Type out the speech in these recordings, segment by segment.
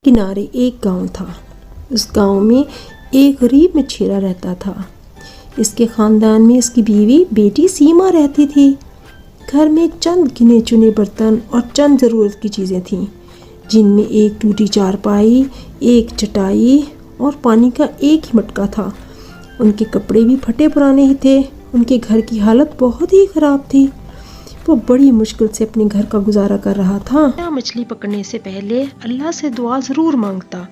किनारे एक गांव था। उस गांव में एक गरीब मछेरा रहता था। इसके ख़ानदान में इसकी बीवी बेटी सीमा रहती थी। घर में चंद गिने चुने बर्तन और चंद ज़रूरत की चीज़ें थीं, जिनमें एक टूटी चारपाई, एक चटाई और पानी का एक ही मटका था। उनके कपड़े भी फटे पुराने ही थे। उनके घर की हालत बहुत ही ख़राब थी। वो बड़ी मुश्किल से अपने घर का गुजारा कर रहा था। मछली पकड़ने से पहले अल्लाह से दुआ ज़रूर मांगता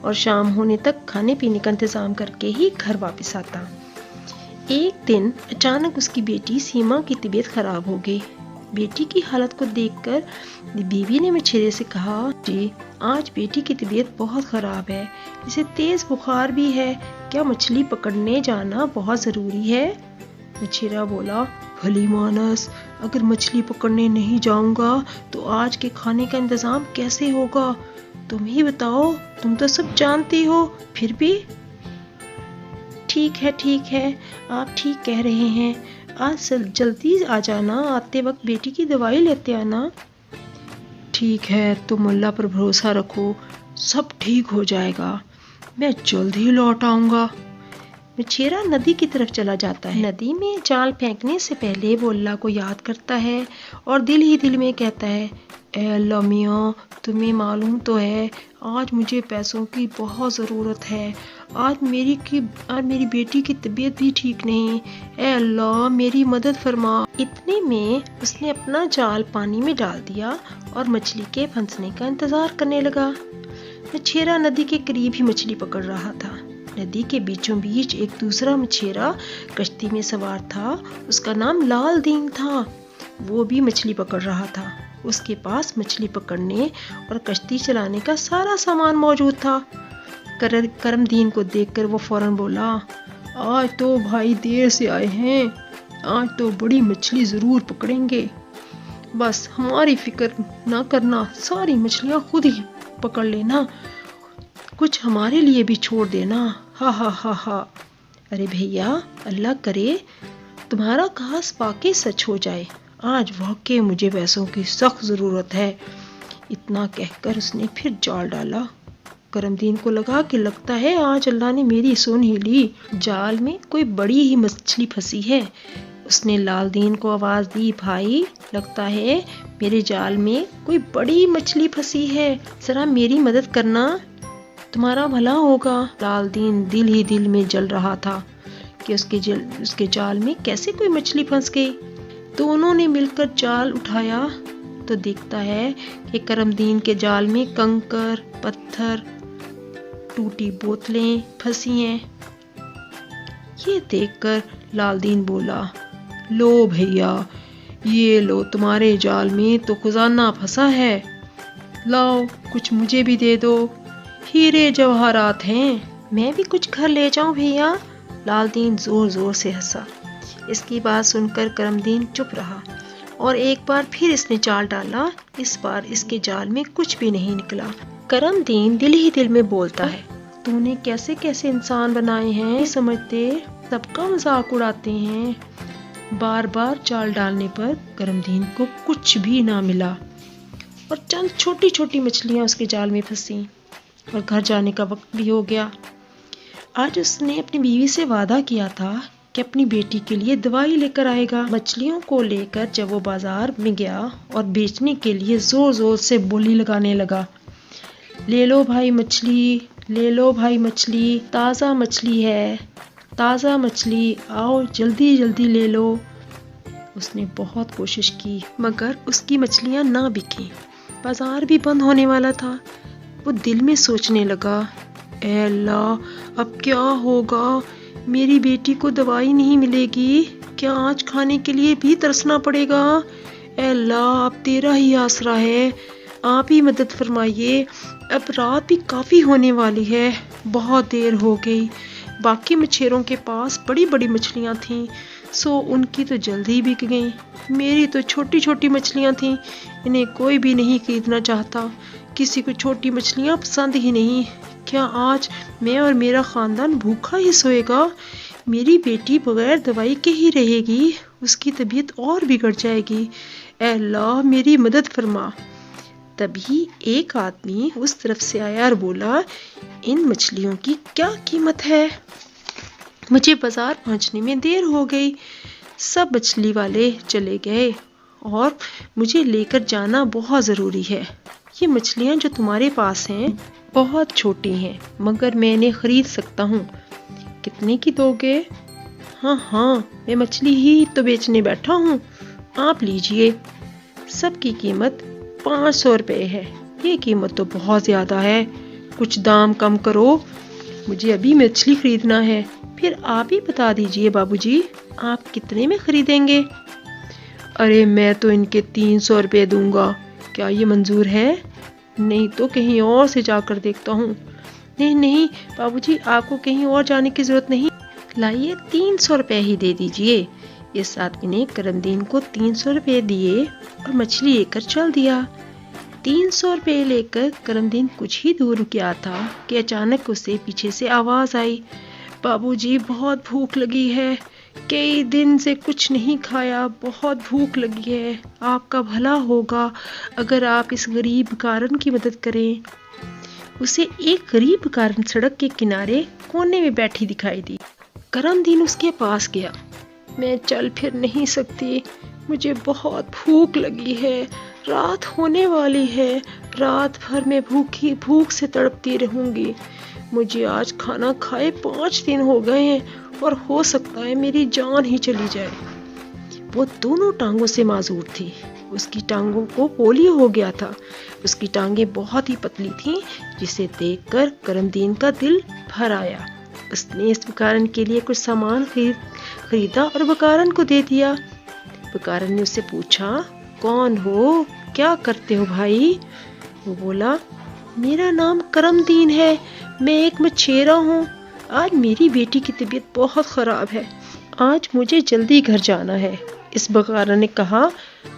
और शाम होने तक खाने पीने का इंतज़ाम करके ही घर वापस आता। एक दिन अचानक उसकी बेटी सीमा की तबीयत खराब हो गई। बेटी की हालत को देखकर बीवी ने मछेरे से कहा, जी आज बेटी की तबीयत बहुत ख़राब है, इसे तेज़ बुखार भी है, क्या मछली पकड़ने जाना बहुत ज़रूरी है? मछेरा बोला, भली मानस, अगर मछली पकड़ने नहीं जाऊंगा तो आज के खाने का इंतज़ाम कैसे होगा? तुम ही बताओ, तुम तो सब जानती हो। फिर भी ठीक है, आप ठीक कह रहे हैं। आज जल्दी आ जाना, आते वक्त बेटी की दवाई लेते आना। ठीक है, तुम अल्लाह पर भरोसा रखो, सब ठीक हो जाएगा, मैं जल्द ही लौट आऊंगा। मछेरा नदी की तरफ चला जाता है। नदी में जाल फेंकने से पहले वो अल्लाह को याद करता है और दिल ही दिल में कहता है, ए अल्लाह मियाँ, तुम्हें मालूम तो है आज मुझे पैसों की बहुत ज़रूरत है। आज मेरी बेटी की तबीयत भी ठीक नहीं। ए अल्लाह मेरी मदद फरमा। इतने में उसने अपना जाल पानी में डाल दिया और मछली के फंसने का इंतज़ार करने लगा। मछेरा नदी के करीब ही मछली पकड़ रहा था। नदी के बीचों बीच एक दूसरा मछेरा कश्ती में सवार था। उसका नाम लाल दीन था। वो भी मछली पकड़ रहा था। उसके पास मछली पकड़ने और कश्ती चलाने का सारा सामान मौजूद था। करमदीन को देखकर वो फौरन बोला, आज तो भाई देर से आए हैं, आज तो बड़ी मछली ज़रूर पकड़ेंगे। बस हमारी फिक्र ना करना, सारी मछलियाँ खुद ही पकड़ लेना, कुछ हमारे लिए भी छोड़ देना। हा हा हा हा। अरे भैया, अल्लाह करे तुम्हारा खास वाकई सच हो जाए, आज वाकई मुझे पैसों की सख्त ज़रूरत है। इतना कहकर उसने फिर जाल डाला। करमदीन को लगा कि लगता है आज अल्लाह ने मेरी सुन ही ली, जाल में कोई बड़ी ही मछली फंसी है। उसने लाल दीन को आवाज़ दी, भाई लगता है मेरे जाल में कोई बड़ी मछली फंसी है, ज़रा मेरी मदद करना, तुम्हारा भला होगा। लाल दीन दिल ही दिल में जल रहा था कि उसके जाल में कैसे कोई मछली फंस गई। दोनों ने मिलकर जाल उठाया तो देखता है कि करमदीन के जाल में कंकर, पत्थर, टूटी बोतलें फंसी हैं। ये देखकर लाल दीन बोला, लो भैया, ये लो तुम्हारे जाल में तो खजाना फंसा है, लाओ कुछ मुझे भी दे दो, हीरे जवाहरात हैं। मैं भी कुछ घर ले जाऊं भैया? लाल दीन जोर जोर से हंसा। इसकी बात सुनकर करमदीन चुप रहा और एक बार फिर इसने जाल डाला। इस बार इसके जाल में कुछ भी नहीं निकला। करमदीन दिल ही दिल में बोलता है, तूने कैसे कैसे इंसान बनाए हैं, समझते सबका मजाक उड़ाते हैं। बार बार जाल डालने पर करमदीन को कुछ भी ना मिला और चंद छोटी छोटी मछलियां उसके जाल में फंसी और घर जाने का वक्त भी हो गया। आज उसने अपनी बीवी से वादा किया था कि अपनी बेटी के लिए दवाई लेकर आएगा। मछलियों को लेकर जब वो बाजार में गया और बेचने के लिए जोर जोर से बोली लगाने लगा, ले लो भाई मछली, ले लो भाई मछली, ताज़ा मछली है, ताज़ा मछली, आओ जल्दी जल्दी ले लो। उसने बहुत कोशिश की मगर उसकी मछलियाँ ना बिकी। बाजार भी बंद होने वाला था। वो दिल में सोचने लगा, ए अल्लाह अब क्या होगा, मेरी बेटी को दवाई नहीं मिलेगी, क्या आज खाने के लिए भी तरसना पड़ेगा? ए अल्लाह अब तेरा ही आसरा है, आप ही मदद फरमाइए। अब रात भी काफ़ी होने वाली है, बहुत देर हो गई। बाकी मछेरों के पास बड़ी बड़ी मछलियाँ थीं, सो उनकी तो जल्दी ही बिक गई। मेरी तो छोटी छोटी मछलियाँ थीं, इन्हें कोई भी नहीं खरीदना चाहता, किसी को छोटी मछलियाँ पसंद ही नहीं। क्या आज मैं और मेरा ख़ानदान भूखा ही सोएगा? मेरी बेटी बगैर दवाई के ही रहेगी, उसकी तबीयत और बिगड़ जाएगी। ए अल्लाह मेरी मदद फरमा। तभी एक आदमी उस तरफ से आया और बोला, इन मछलियों की क्या कीमत है? मुझे बाजार पहुंचने में देर हो गई। सब मछली वाले चले गए और मुझे लेकर जाना बहुत ज़रूरी है। ये मछलियाँ जो तुम्हारे पास हैं बहुत छोटी हैं, मगर मैं इन्हें खरीद सकता हूँ। कितने की दोगे? हाँ, मैं मछली ही तो बेचने बैठा हूँ, आप लीजिए। सबकी कीमत 500 रुपये है। ये कीमत तो बहुत ज़्यादा है, कुछ दाम कम करो, मुझे अभी मछली खरीदना है। फिर आप ही बता दीजिए बाबूजी, आप कितने में खरीदेंगे? अरे मैं तो इनके 300 रुपये दूंगा, क्या ये मंजूर है? नहीं तो कहीं और से जाकर देखता हूँ। नहीं बाबूजी, आपको कहीं और जाने की जरूरत नहीं, लाइए 300 रुपये ही दे दीजिए। इस आदमी ने करमदीन को 300 रुपये दिए और मछली लेकर चल दिया। 300 रुपये लेकर करमदीन कुछ ही दूर गया था कि अचानक उसे पीछे से आवाज आई, बाबूजी बहुत भूख लगी है, कई दिन से कुछ नहीं खाया, बहुत भूख लगी है, आपका भला होगा अगर आप इस गरीब भिखारन की मदद करें। उसे एक गरीब भिखारन सड़क के किनारे कोने में बैठी दिखाई दी। करमदीन उसके पास गया। मैं चल फिर नहीं सकती, मुझे बहुत भूख लगी है, रात होने वाली है, रात भर मैं भूख से तड़पती रहूंगी। मुझे आज खाना खाए 5 दिन हो गए हैं और हो सकता है मेरी जान ही चली जाए। वो दोनों टांगों से माजूर थी, उसकी टांगों को पोलियो हो गया था। उसकी टांगें बहुत ही पतली थीं, जिसे देखकर करमदीन का दिल भर आया। उसने इस भिखारन के लिए कुछ सामान खरीदा और भिखारन को दे दिया। भिखारन ने उससे पूछा, कौन हो, क्या करते हो भाई? वो बोला, मेरा नाम करमदीन है, मैं एक मछेरा हूँ। आज मेरी बेटी की तबीयत बहुत खराब है, आज मुझे जल्दी घर जाना है। इस भिखारन ने कहा,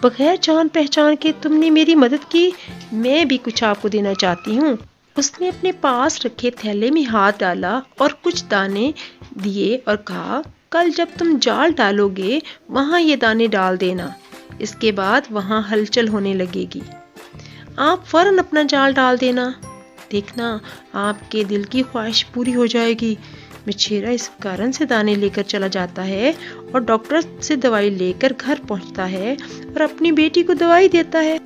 बगैर जान पहचान के तुमने मेरी मदद की, मैं भी कुछ आपको देना चाहती हूँ। उसने अपने पास रखे थैले में हाथ डाला और कुछ दाने दिए और कहा, कल जब तुम जाल डालोगे वहाँ ये दाने डाल देना, इसके बाद वहाँ हलचल होने लगेगी, आप फौरन अपना जाल डाल देना, देखना आपके दिल की ख्वाहिश पूरी हो जाएगी। मछेरा इस कारण से दाने लेकर चला जाता है और डॉक्टर से दवाई लेकर घर पहुंचता है और अपनी बेटी को दवाई देता है।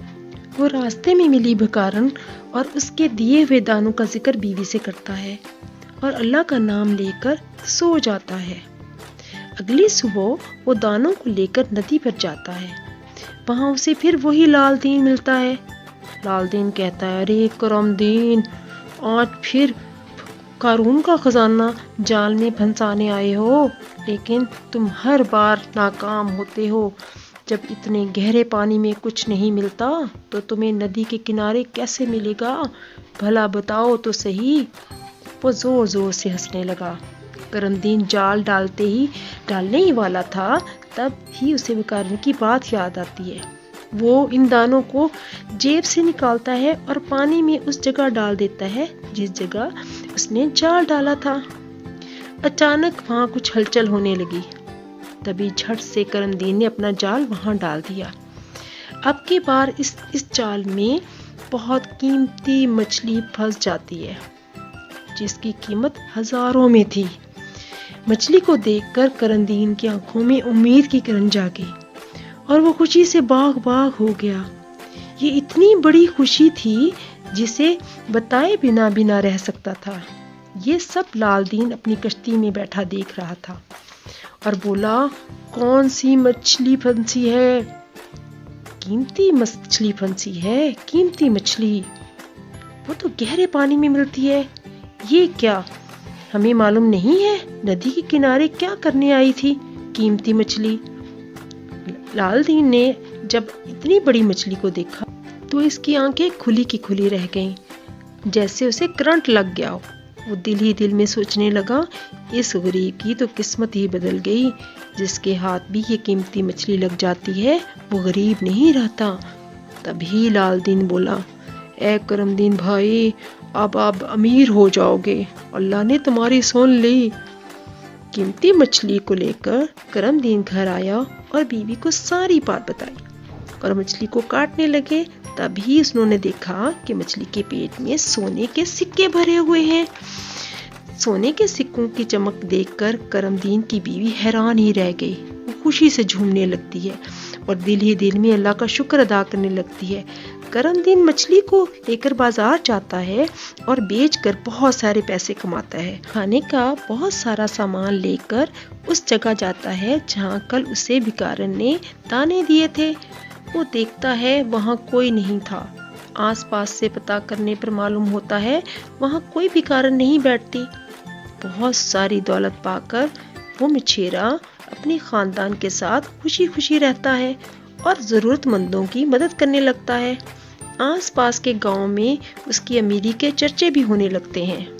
वो रास्ते में मिली भिखारन और उसके दिए हुए दानों का जिक्र बीवी से करता है और अल्लाह का नाम लेकर सो जाता है। अगली सुबह वो दानों को लेकर नदी पर जाता है। वहां उसे फिर वही लालदीन मिलता है। लालदीन कहता है, अरे करमदीन, आज फिर कारून का खजाना जाल में फंसाने आए हो, लेकिन तुम हर बार नाकाम होते हो। जब इतने गहरे पानी में कुछ नहीं मिलता तो तुम्हें नदी के किनारे कैसे मिलेगा, भला बताओ तो सही। वो जोर जोर से हंसने लगा। करमदीन जाल डालने ही वाला था, तब ही उसे भिखारन की बात याद आती है। वो इन दानों को जेब से निकालता है और पानी में उस जगह डाल देता है जिस जगह उसने जाल डाला था। अचानक वहां कुछ हलचल होने लगी। तभी झट से करमदीन ने अपना जाल वहां डाल दिया। अब की बार इस जाल में बहुत कीमती मछली फंस जाती है, जिसकी कीमत हजारों में थी। मछली को देखकर करमदीन की आंखों में उम्मीद की किरण जागी और वो खुशी से बाग हो गया। ये इतनी बड़ी खुशी थी जिसे बताए बिना भी ना रह सकता था। ये सब लालदीन अपनी कश्ती में बैठा देख रहा था और बोला, कौन सी मछली फंसी है? कीमती मछली फंसी है, कीमती मछली। वो तो गहरे पानी में मिलती है। ये क्या, हमें मालूम नहीं है नदी के किनारे क्या करने आई थी कीमती मछली? लालदीन ने जब इतनी बड़ी मछली को देखा तो इसकी आंखें खुली की खुली रह गईं, जैसे उसे करंट लग गया हो। वो दिल ही दिल में सोचने लगा, इस गरीब की तो किस्मत ही बदल गई, जिसके हाथ भी ये कीमती मछली लग जाती है वो गरीब नहीं रहता। तभी लालदीन बोला, ए करमदीन भाई, अब आप अमीर हो जाओगे, अल्लाह ने तुम्हारी सुन ली। कीमती मछली को लेकर करमदीन घर आया और बीवी को सारी बात बताई और मछली को काटने लगे। तभी उन्होंने देखा कि मछली के पेट में सोने के सिक्के भरे हुए हैं। सोने के सिक्कों की चमक देखकर करमदीन की बीवी हैरान ही रह गई। वो खुशी से झूमने लगती है और दिल ही दिल में अल्लाह का शुक्र अदा करने लगती है। करमदीन मछली को लेकर बाजार जाता है और बेचकर बहुत सारे पैसे कमाता है। खाने का बहुत सारा सामान लेकर उस जगह जाता है जहाँ कल उसे भिखारन ने दाने दिए थे। वो देखता है वहाँ कोई नहीं था। आसपास से पता करने पर मालूम होता है वहाँ कोई भिखारन नहीं बैठती। बहुत सारी दौलत पाकर वो मछेरा अपने खानदान के साथ खुशी खुशी रहता है और जरूरतमंदों की मदद करने लगता है। आसपास के गांव में उसकी अमीरी के चर्चे भी होने लगते हैं।